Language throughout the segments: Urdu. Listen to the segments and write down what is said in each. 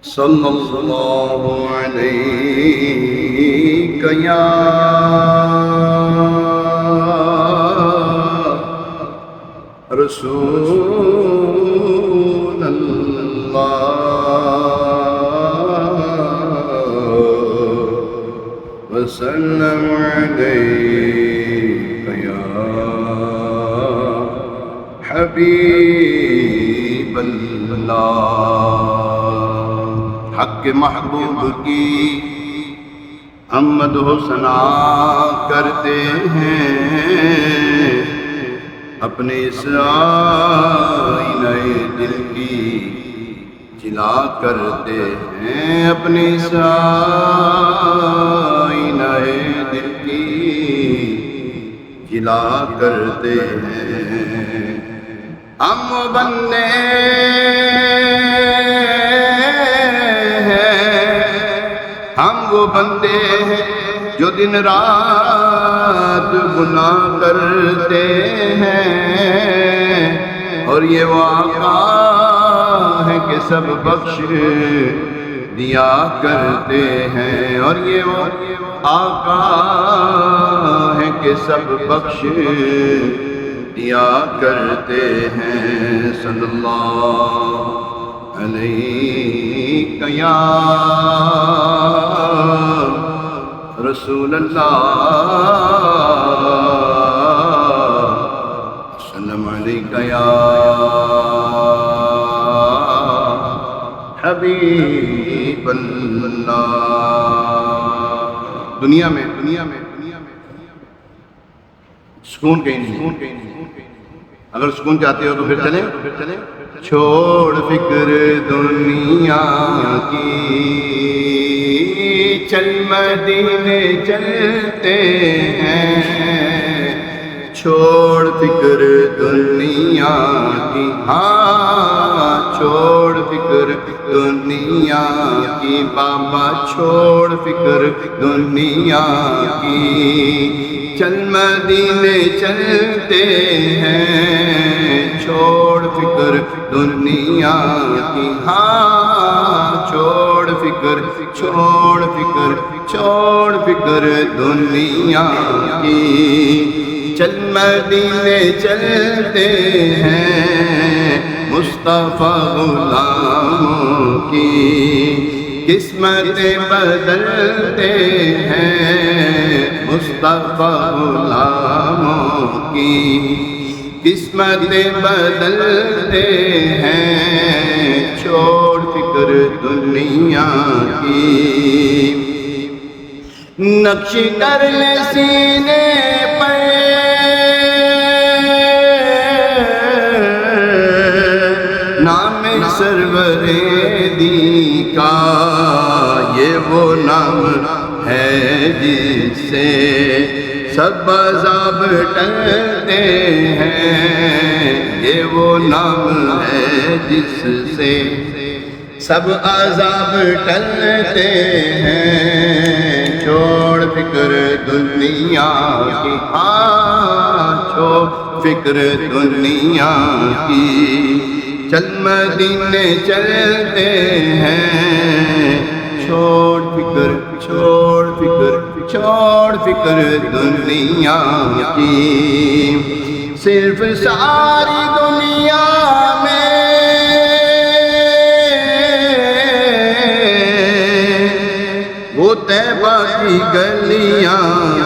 صلی اللہ علیہ یا رسول اللہ وسلم علیہ یا حبیب اللہ۔ حق کے محبوب کی حمد و ثنا کرتے ہیں، اپنے اس آئینہ دل کی جلا کرتے ہیں، اپنے اس آئینہ دل کی جلا کرتے ہیں۔ ہم وہ بندے ہیں جو دن رات گناہ کرتے ہیں، اور یہ وہ آقا ہے کہ سب بخش دیا کرتے ہیں، اور یہ وہ آقا ہے کہ سب بخش دیا کرتے ہیں۔ صلی اللہ علیہ یا رسول اللہ وسلم علیہ یا حبیب اللہ۔ دنیا میں سکون کہیں نہیں، اگر سکون چاہتے ہو تو پھر چلیں۔ چھوڑ فکر دنیا کی، چل مدینے چلتے ہیں۔ چھوڑ فکر دنیا کی، ہاں چھوڑ فکر دنیا کی، بابا چھوڑ فکر دنیا کی، چل مدینے چلتے ہیں۔ چھوڑ فکر دنیا کی، ہاں چھوڑ فکر دنیا کی، چل مدینے چلتے ہیں۔ مصطفیٰ غلاموں کی قسمتیں بدلتے ہیں، مصطفیٰ غلاموں کی قسمتیں بدلتے ہیں۔ چھوڑ فکر دنیا کی، نقش کر لے سینے پہ نام سرور دی کا، یہ وہ نام ہے جس سے سب عذاب ٹلتے ہیں، یہ وہ نام ہے جس سے سب عذاب ٹلتے ہیں۔ چھوڑ فکر دنیا کی، ہاں چھوڑ فکر دنیا کی، چل مدینے چلتے ہیں۔ چھوڑ فکر دنیا کی، صرف ساری دنیا میں وہ طیبہ کی گلیاں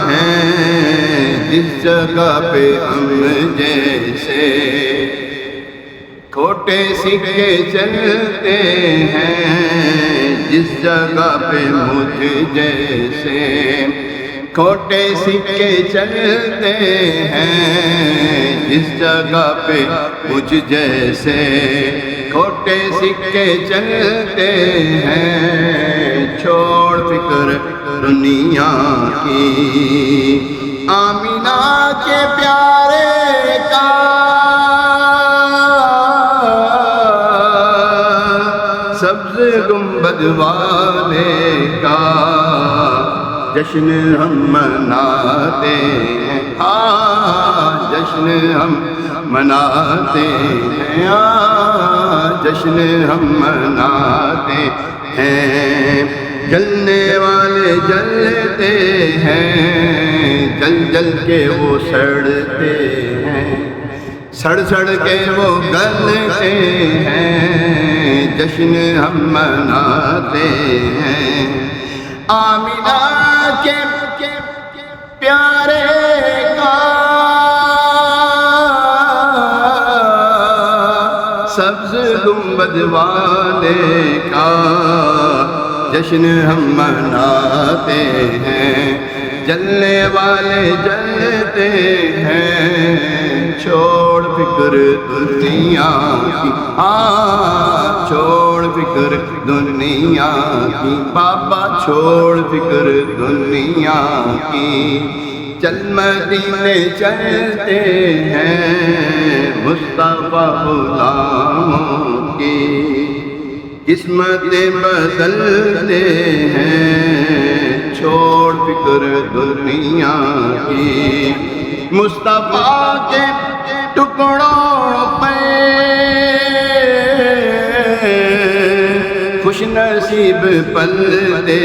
ہیں، جس جگہ پہ ہم جیسے کھوٹے سکے چلتے ہیں، جس جگہ پہ مجھ جیسے کھوٹے سکے چلتے ہیں، جس جگہ پہ مجھ جیسے کھوٹے سکے چلتے ہیں۔ چھوڑ فکر دنیا کی، آمینہ کے پیارے کا سبز گنبد والے کا جشن ہم مناتے ہیں، ہاں جشن ہم مناتے ہیں، جشن ہم مناتے ہیں، جلنے والے جلتے ہیں، جل جل کے وہ سڑتے ہیں، سڑ سڑ کے وہ گلتے ہیں، جشن ہم مناتے ہیں۔ آمینہ کے پیارے کا سبز گنبد والے کا جشن ہم مناتے ہیں، جلنے والے جلتے ہیں، چھوڑ فکر دنیا کی، چھوڑ فکر دنیا کی، بابا چھوڑ فکر دنیا کی، چل مدینے چلتے ہیں، مصطفیٰ غلاموں کی قسمتیں بدلتے ہیں، چھوڑ فکر دنیا کی، مصطفیٰ کے ٹکڑوں پہ خوش نصیب پلتے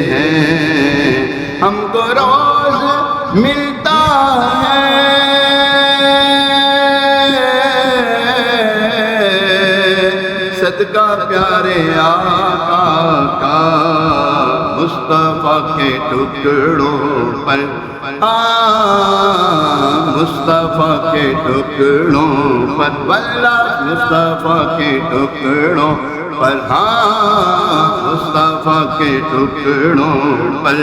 ہیں، ہم کو روز ملتا ہے صدقہ پیارے آقا کا، مصطفیٰ کے ٹکڑوں پر، مصطفیٰ کے ٹکڑوں پر، واللہ مصطفیٰ کے ٹکڑوں پر، مصطفیٰ کے ٹکڑوں پر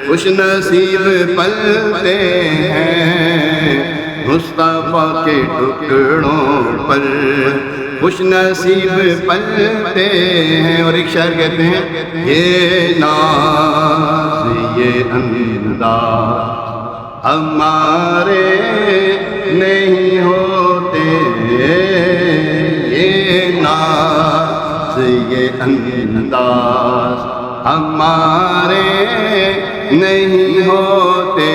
خوش نصیب پلتے ہیں، مصطفیٰ کے ٹکڑوں پر خوش نصیب پلتے ہیں۔ اور ایک شاعر کہتے ہیں، یہ ناز یہ انداز ہمارے نہیں ہوتے، یہ ناز یہ انداز ہمارے نہیں ہوتے،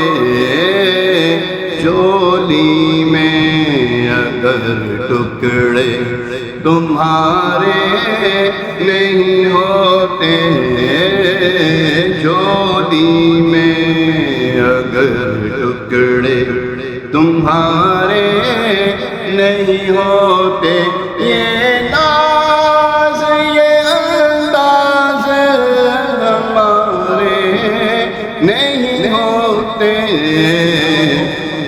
چولی میں اگر ٹکڑے تمہارے نہیں ہوتے، چولی میں اگر ٹکڑے تمہارے نہیں ہوتے، یہ ناز یہ انداز ہمارے نہیں ہوتے،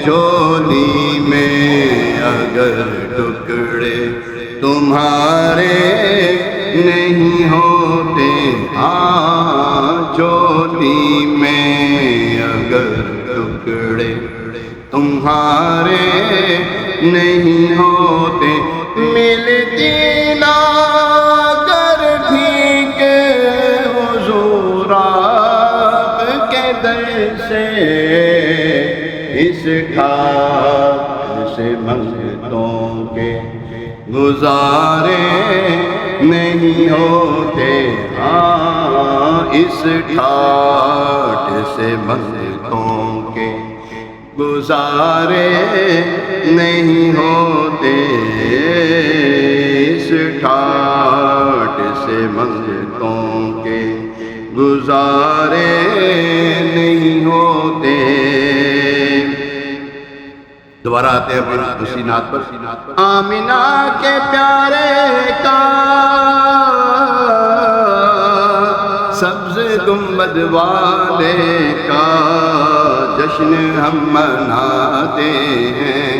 چولی میں اگر ٹکڑے تمہارے نہیں ہوتے، چولی میں اگر ٹکڑے تمہارے نہیں ہوتے، ملتی نا گر بھیک حضور آپ کے در سے، اس ٹھاٹ سے منگتوں کے گزارے نہیں ہوتے، اس ٹھاٹ سے منگتوں کے گزارے نہیں ہوتے، اس ٹھاٹ سے منگتوں کے گزارے نہیں ہوتے۔ دوبارہ آتے ہیں پھر اسی نعت پر، آمینہ کے پیارے کا سبز گنبد والے کا جشن ہم مناتے ہیں،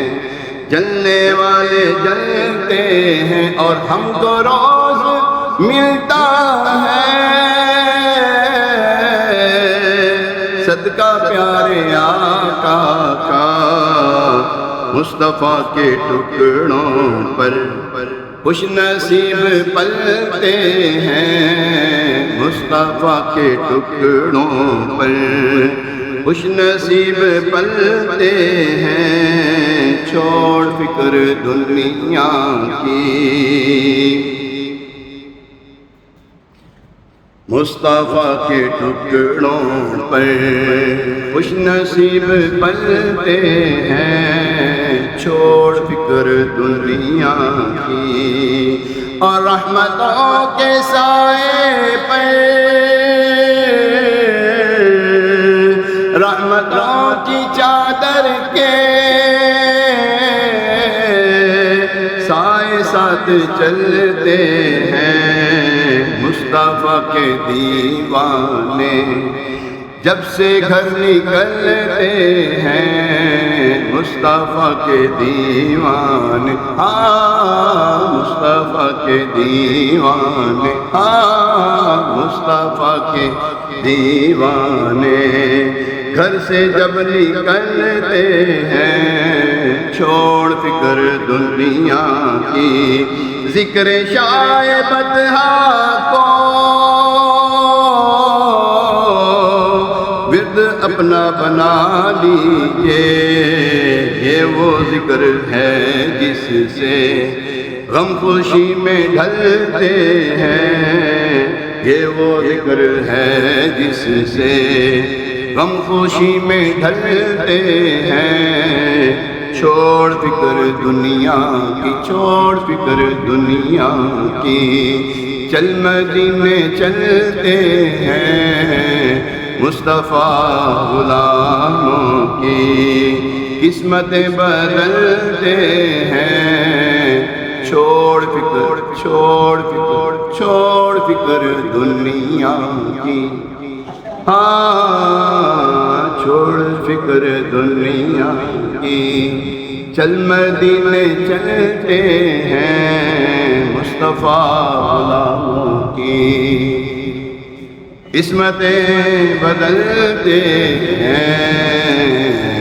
جلنے والے جلتے ہیں، اور ہم کو روز ملتا ہے صدقہ پیارے آقا کا، مصطفیٰ کے ٹکڑوں پر خوش نصیب پلتے ہیں، مصطفیٰ کے ٹکڑوں پر خوش نصیب پلتے ہیں، چھوڑ فکر دنیا کی، مصطفیٰ کے ٹکڑوں پر خوش نصیب پلتے ہیں، چھوڑ فکر دنیا کی، اور رحمتوں کے سائے پہ رحمتوں کی چادر کے سائے ساتھ چلتے ہیں مصطفیٰ کے دیوانے جب سے گھر نکلتے ہیں مصطفیٰ کے دیوانے ہاں مصطفیٰ کے دیوانے ہاں مصطفیٰ کے دیوانے گھر سے جب نکلتے ہیں چھوڑ فکر دنیا کی ذکر شائع بدہا کو ورد اپنا بنا لیجئے یہ وہ ذکر ہے جس سے غم خوشی میں ڈھلتے ہیں یہ وہ ذکر ہے جس سے غم خوشی میں ڈھلتے ہیں چھوڑ فکر دنیا کی چھوڑ فکر دنیا کی چل مدینے چلتے ہیں مصطفیٰ غلاموں کی قسمتیں بدلتے ہیں چھوڑ فکر چھوڑ فکر چھوڑ فکر دنیا کی ہاں چھوڑ فکر دنیا کی چل مدینے چلتے ہیں مصطفیٰ غلاموں کی قسمتیں بدلتے ہیں